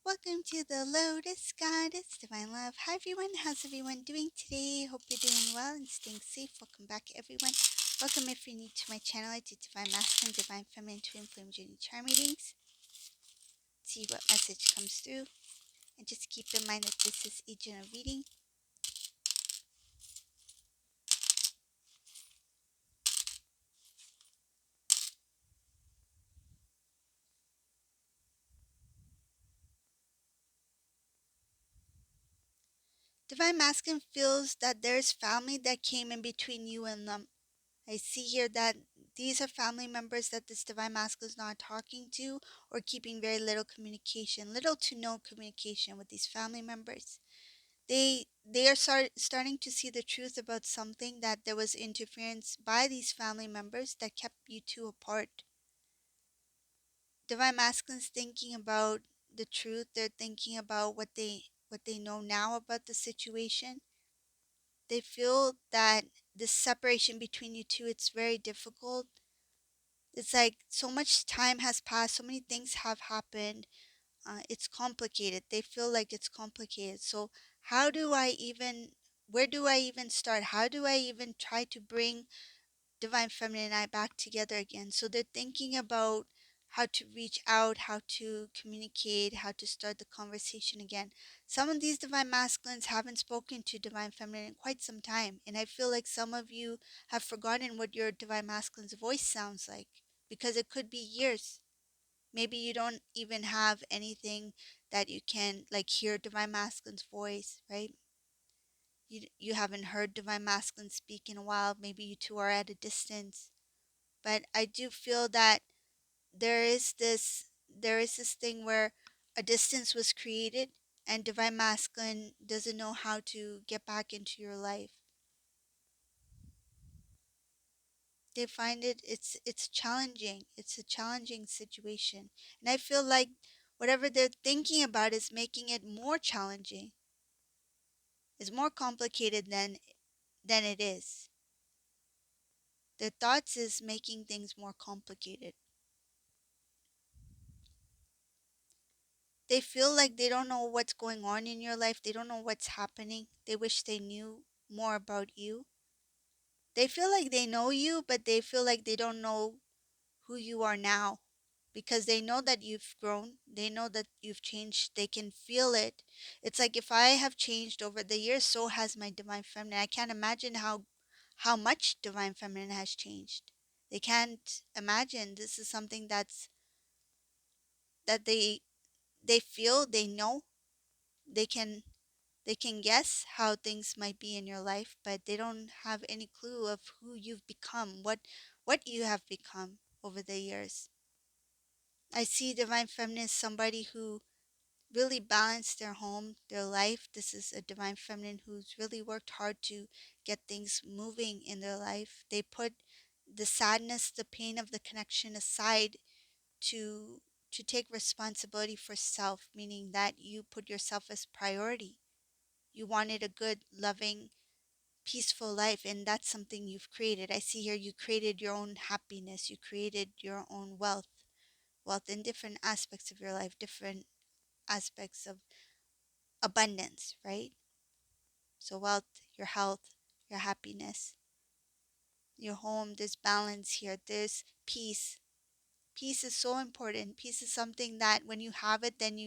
Welcome to the Lotus Goddess Divine Love. Hi everyone, how's everyone doing today? Hope you're doing well and staying safe. Welcome back everyone. Welcome if you're new to my channel. I do Divine Masculine, Divine Feminine, Twin Flame Journey Charm readings. See what message comes through. And just keep in mind that this is a general reading. Divine Masculine feels that there's family that came in between you and them. I see here that these are family members that this Divine Masculine is not talking to or keeping very little communication, little to no communication with these family members. They are starting to see the truth about something, that there was interference by these family members that kept you two apart. Divine Masculine's thinking about the truth. They're thinking about what they know now about the situation. They feel that this separation between you two, it's very difficult. It's like so much time has passed, so many things have happened. It's complicated. They feel like it's complicated. So how do I even, where do I even start? How do I even try to bring Divine Feminine and I back together again? So they're thinking about how to reach out, how to communicate, how to start the conversation again. Some of these Divine Masculines haven't spoken to Divine Feminine in quite some time. And I feel like some of you have forgotten what your Divine Masculine's voice sounds like, because it could be years. Maybe you don't even have anything that you can like hear Divine Masculine's voice, right? You haven't heard Divine Masculine speak in a while. Maybe you two are at a distance. But I do feel that there is this thing where a distance was created and Divine Masculine doesn't know how to get back into your life. They find it's challenging. It's a challenging situation. And I feel like whatever they're thinking about is making it more challenging. It's more complicated than it is. Their thoughts is making things more complicated. They feel like they don't know what's going on in your life. They don't know what's happening. They wish they knew more about you. They feel like they know you, but they feel like they don't know who you are now, because they know that you've grown. They know that you've changed. They can feel it. It's like, if I have changed over the years, so has my Divine Feminine. I can't imagine how much Divine Feminine has changed. They can't imagine. This is something that they feel, they know. They can they can guess how things might be in your life, but they don't have any clue of who you've become, what you have become over the years. I see Divine Feminine as somebody who really balanced their home, their life. This is a Divine Feminine who's really worked hard to get things moving in their life. They put the sadness, the pain of the connection aside to take responsibility for self, meaning that you put yourself as priority. You wanted a good, loving, peaceful life, and that's something you've created. I see here you created your own happiness, you created your own wealth in different aspects of your life, different aspects of abundance, right? So wealth, your health, your happiness, your home, there's balance here, there's peace. Peace is so important. Peace is something that when you have it, then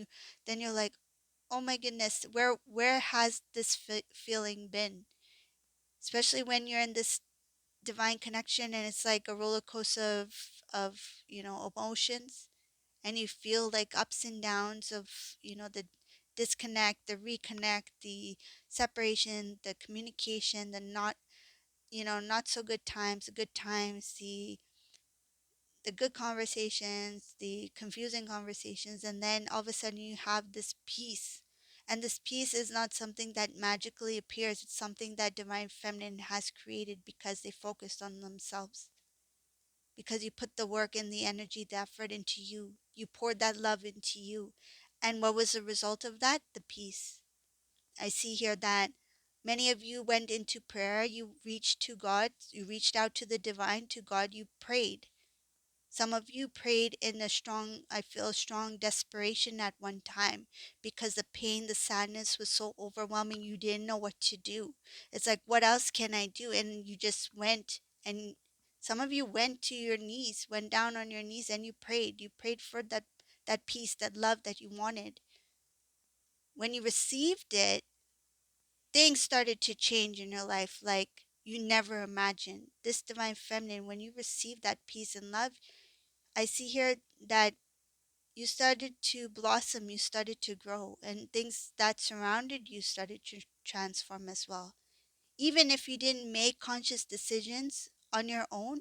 you're like, oh my goodness, where has this feeling been? Especially when you're in this divine connection and it's like a roller coaster of emotions, and you feel like ups and downs of the disconnect, the reconnect, the separation, the communication, the not so good times, the good times, the good conversations, the confusing conversations, and then all of a sudden you have this peace. And this peace is not something that magically appears. It's something that Divine Feminine has created because they focused on themselves. Because you put the work and the energy, the effort into you. You poured that love into you. And what was the result of that? The peace. I see here that many of you went into prayer. You reached to God. You reached out to the divine, to God. You prayed. Some of you prayed in a strong, I feel, strong desperation at one time because the pain, the sadness was so overwhelming. You didn't know what to do. It's like, what else can I do? And you just went, and some of you went to your knees, went down on your knees, and you prayed. You prayed for that peace, that love that you wanted. When you received it, things started to change in your life like you never imagined. This divine feminine, when you received that peace and love, I see here that you started to blossom, you started to grow, and things that surrounded you started to transform as well. Even if you didn't make conscious decisions on your own,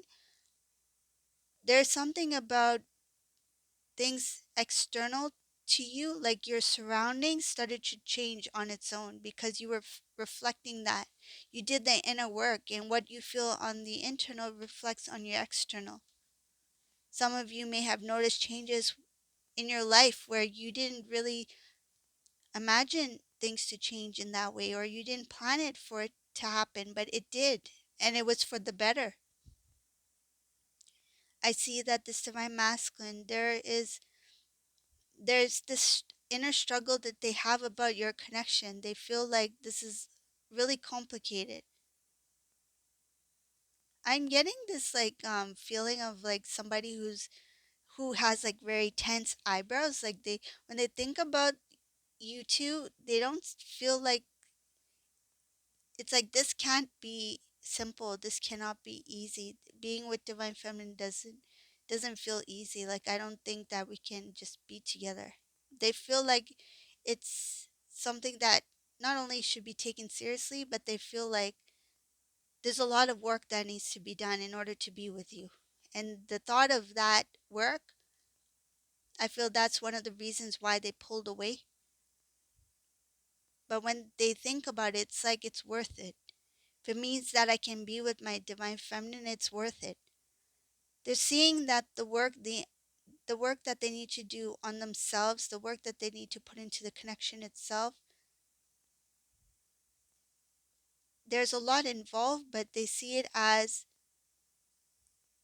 there's something about things external to you, like your surroundings started to change on its own because you were reflecting that. You did the inner work, and what you feel on the internal reflects on your external. Some of you may have noticed changes in your life where you didn't really imagine things to change in that way, or you didn't plan it for it to happen, but it did, and it was for the better. I see that this divine masculine, there's this inner struggle that they have about your connection. They feel like this is really complicated. I'm getting this like feeling of like somebody who has like very tense eyebrows. Like they, when they think about you two, they don't feel like, it's like this can't be simple. This cannot be easy. Being with divine feminine doesn't feel easy. Like I don't think that we can just be together. They feel like it's something that not only should be taken seriously, but they feel like there's a lot of work that needs to be done in order to be with you. And the thought of that work, I feel that's one of the reasons why they pulled away. But when they think about it, it's like it's worth it. If it means that I can be with my divine feminine, it's worth it. They're seeing that the work that they need to do on themselves, the work that they need to put into the connection itself, there's a lot involved, but they see it as,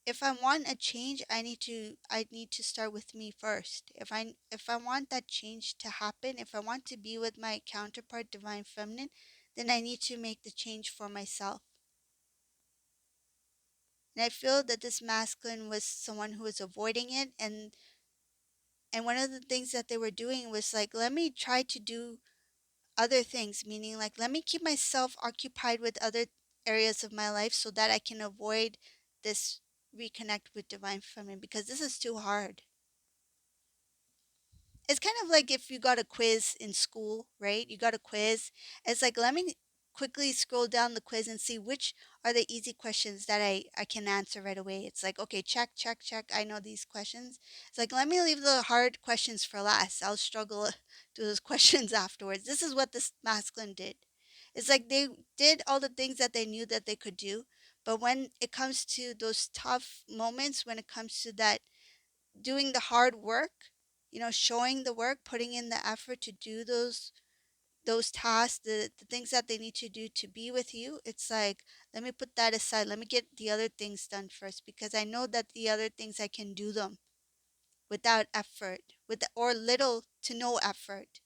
if I want a change, I need to start with me first. If I want that change to happen, if I want to be with my counterpart divine feminine, then I need to make the change for myself. And I feel that this masculine was someone who was avoiding it, and one of the things that they were doing was like, let me try to do other things, meaning like, let me keep myself occupied with other areas of my life so that I can avoid this reconnect with divine feminine, because this is too hard. It's kind of like if you got a quiz in school, right? You got a quiz. It's like, let me quickly scroll down the quiz and see which are the easy questions that I can answer right away. It's like, okay, check, check, check. I know these questions. It's like, let me leave the hard questions for last. I'll struggle through those questions afterwards. This is what this masculine did. It's like they did all the things that they knew that they could do. But when it comes to those tough moments, when it comes to that doing the hard work, showing the work, putting in the effort to do those tasks, the things that they need to do to be with you, it's like, let me put that aside. Let me get the other things done first, because I know that the other things I can do them without effort, with or little to no effort.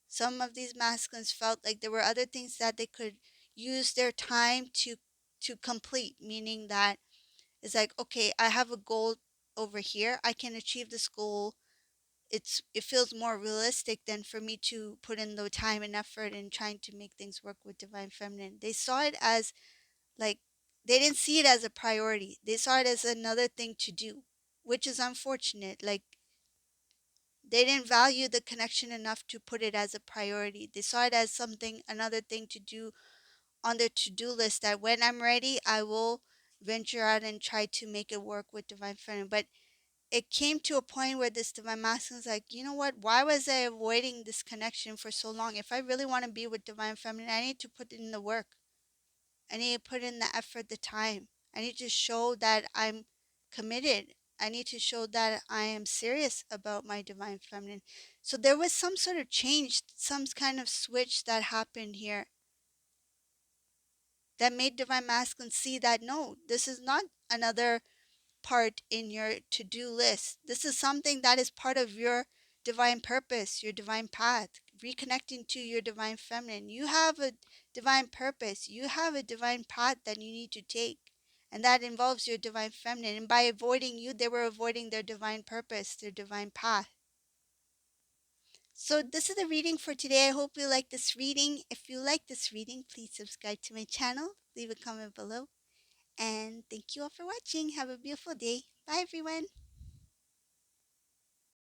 Some of these masculines felt like there were other things that they could use their time to complete, meaning that it's like, okay, I have a goal over here. I can achieve this goal. It feels more realistic than for me to put in the time and effort in trying to make things work with divine feminine. They saw it as like, they didn't see it as a priority. They saw it as another thing to do, which is unfortunate. Like, they didn't value the connection enough to put it as a priority. They saw it as something, another thing to do on their to-do list, that when I'm ready, I will venture out and try to make it work with divine feminine. But it came to a point where this divine masculine is like, you know what? Why was I avoiding this connection for so long? If I really want to be with divine feminine, I need to put in the work. I need to put in the effort, the time. I need to show that I'm committed. I need to show that I am serious about my divine feminine. So there was some sort of change, some kind of switch that happened here that made divine masculine see that no, this is not another part in your to-do list. This is something that is part of your divine purpose, your divine path, reconnecting to your divine feminine. You have a divine purpose. You have a divine path that you need to take. And that involves your divine feminine. And by avoiding you, they were avoiding their divine purpose, their divine path. So this is the reading for today. I hope you like this reading. If you like this reading, please subscribe to my channel. Leave a comment below. And thank you all for watching. Have a beautiful day. Bye, everyone.